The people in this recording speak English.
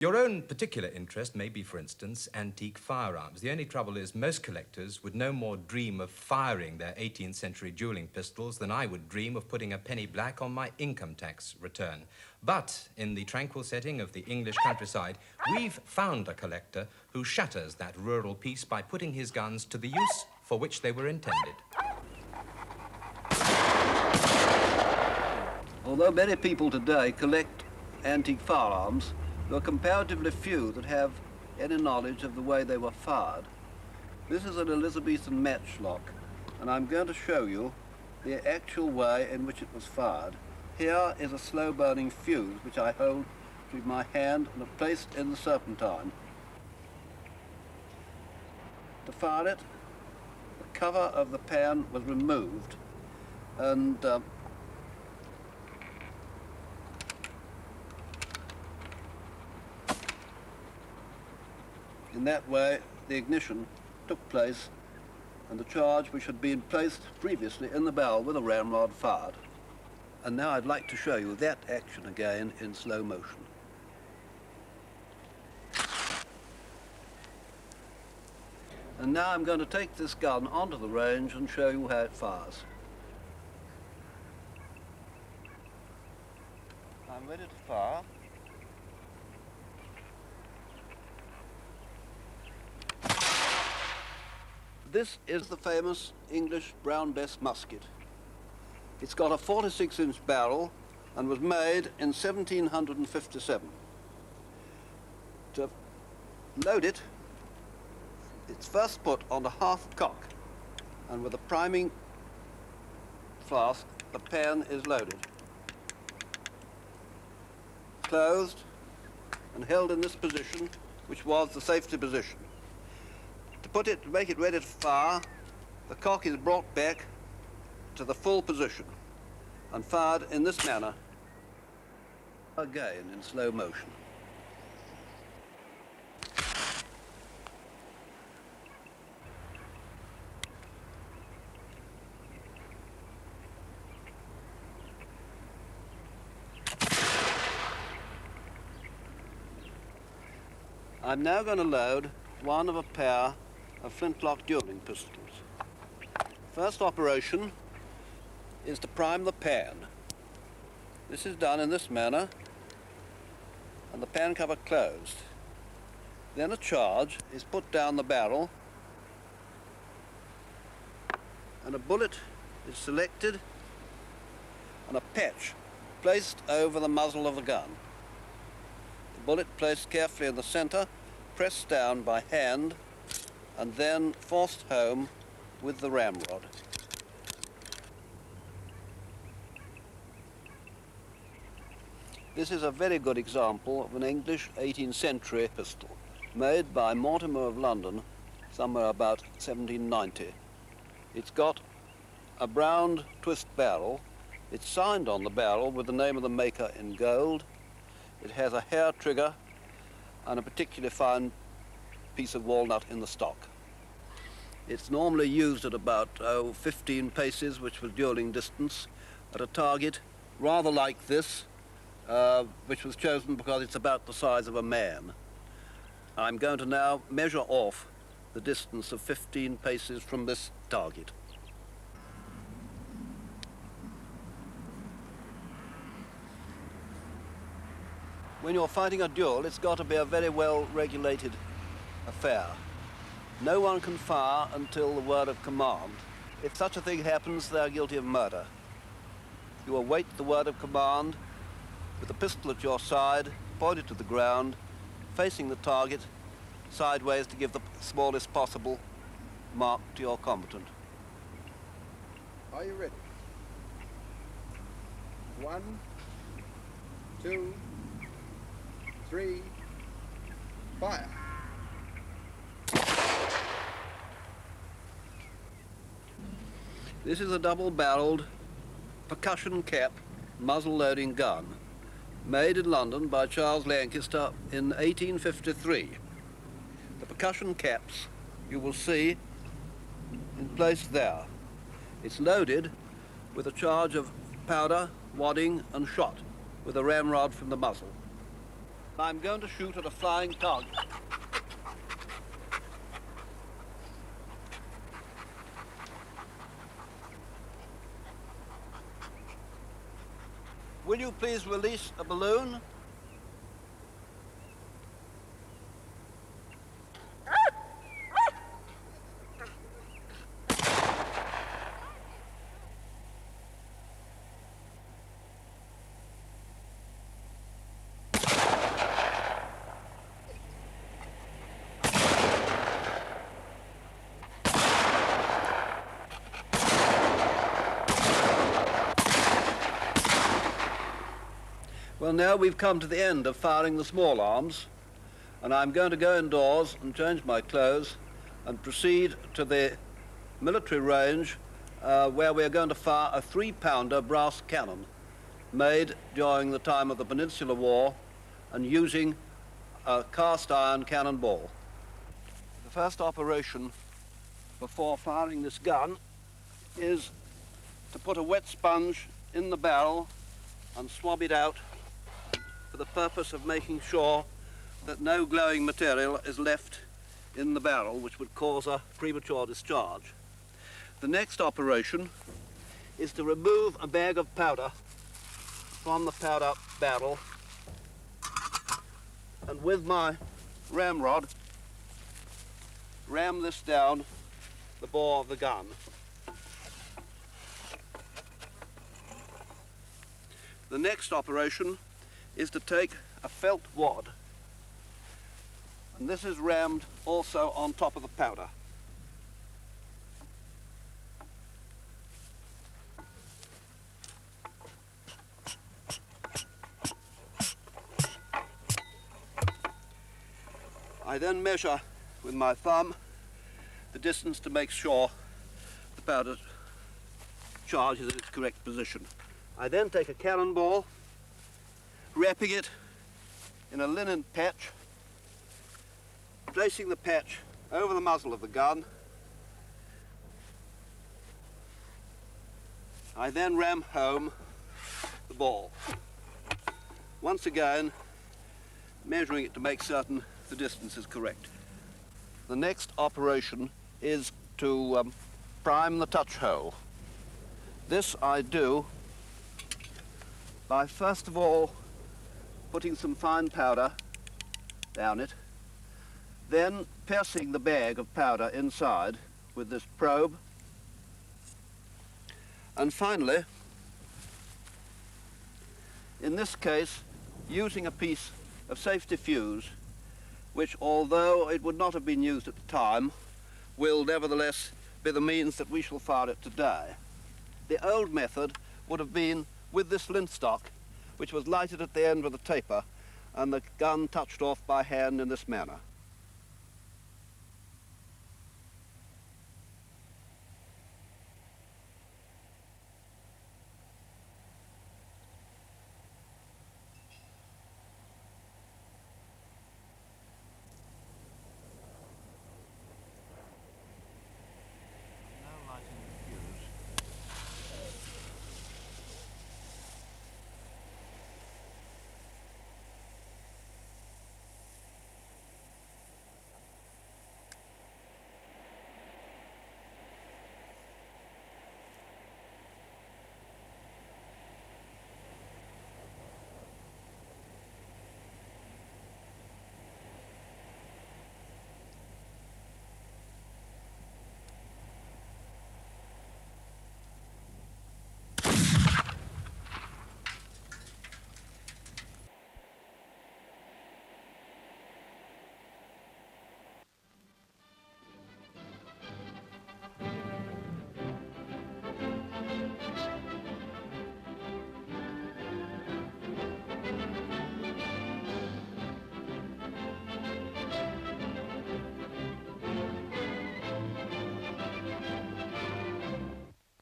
Your own particular interest may be, for instance, antique firearms. The only trouble is most collectors would no more dream of firing their 18th century dueling pistols than I would dream of putting a penny black on my income tax return. But in the tranquil setting of the English countryside, we've found a collector who shatters that rural peace by putting his guns to the use for which they were intended. Although many people today collect antique firearms, there are comparatively few that have any knowledge of the way they were fired. This is an Elizabethan matchlock, and I'm going to show you the actual way in which it was fired. Here is a slow-burning fuse which I hold with my hand and have placed in the serpentine. To fire it, the cover of the pan was removed, and in that way, the ignition took place and the charge which had been placed previously in the barrel with a ramrod fired. And now I'd like to show you that action again in slow motion. And now I'm going to take this gun onto the range and show you how it fires. I'm ready to fire. This is the famous English brown Bess musket. It's got a 46-inch barrel and was made in 1757. To load it, it's first put on the half cock, and with a priming flask, the pan is loaded, closed, and held in this position, which was the safety position. To make it ready to fire, the cock is brought back to the full position and fired in this manner, again in slow motion. I'm now going to load one of a pair of flintlock dueling pistols. First operation is to prime the pan. This is done in this manner and the pan cover closed. Then a charge is put down the barrel and a bullet is selected and a patch placed over the muzzle of the gun. The bullet placed carefully in the center, pressed down by hand, and then forced home with the ramrod. This is a very good example of an English 18th century pistol, made by Mortimer of London somewhere about 1790. It's got a brown twist barrel. It's signed on the barrel with the name of the maker in gold. It has a hair trigger and a particularly fine piece of walnut in the stock. It's normally used at about 15 paces, which was dueling distance, at a target rather like this, which was chosen because it's about the size of a man. I'm going to now measure off the distance of 15 paces from this target. When you're fighting a duel, it's got to be a very well-regulated affair. No one can fire until the word of command. If such a thing happens, they are guilty of murder. You await the word of command with the pistol at your side, pointed to the ground, facing the target sideways to give the smallest possible mark to your combatant. Are you ready? 1, 2, 3, fire. This is a double-barreled percussion cap muzzle-loading gun made in London by Charles Lancaster in 1853. The percussion caps you will see in place there. It's loaded with a charge of powder, wadding and shot with a ramrod from the muzzle. I'm going to shoot at a flying target. Will you please release a balloon? Well, now we've come to the end of firing the small arms, and I'm going to go indoors and change my clothes and proceed to the military range where we're going to fire a 3-pounder brass cannon made during the time of the Peninsular War and using a cast iron cannonball. The first operation before firing this gun is to put a wet sponge in the barrel and swab it out for the purpose of making sure that no glowing material is left in the barrel which would cause a premature discharge. The next operation is to remove a bag of powder from the powder barrel and with my ramrod ram this down the bore of the gun. The next operation is to take a felt wad, and this is rammed also on top of the powder. I then measure with my thumb the distance to make sure the powder charge is in its correct position. I then take a cannonball, wrapping it in a linen patch, placing the patch over the muzzle of the gun. I then ram home the ball, once again measuring it to make certain the distance is correct. The next operation is to prime the touch hole. This I do by first of all putting some fine powder down it, then piercing the bag of powder inside with this probe, and finally, in this case, using a piece of safety fuse, which although it would not have been used at the time, will nevertheless be the means that we shall fire it today. The old method would have been with this flintstock, which was lighted at the end with a taper, and the gun touched off by hand in this manner.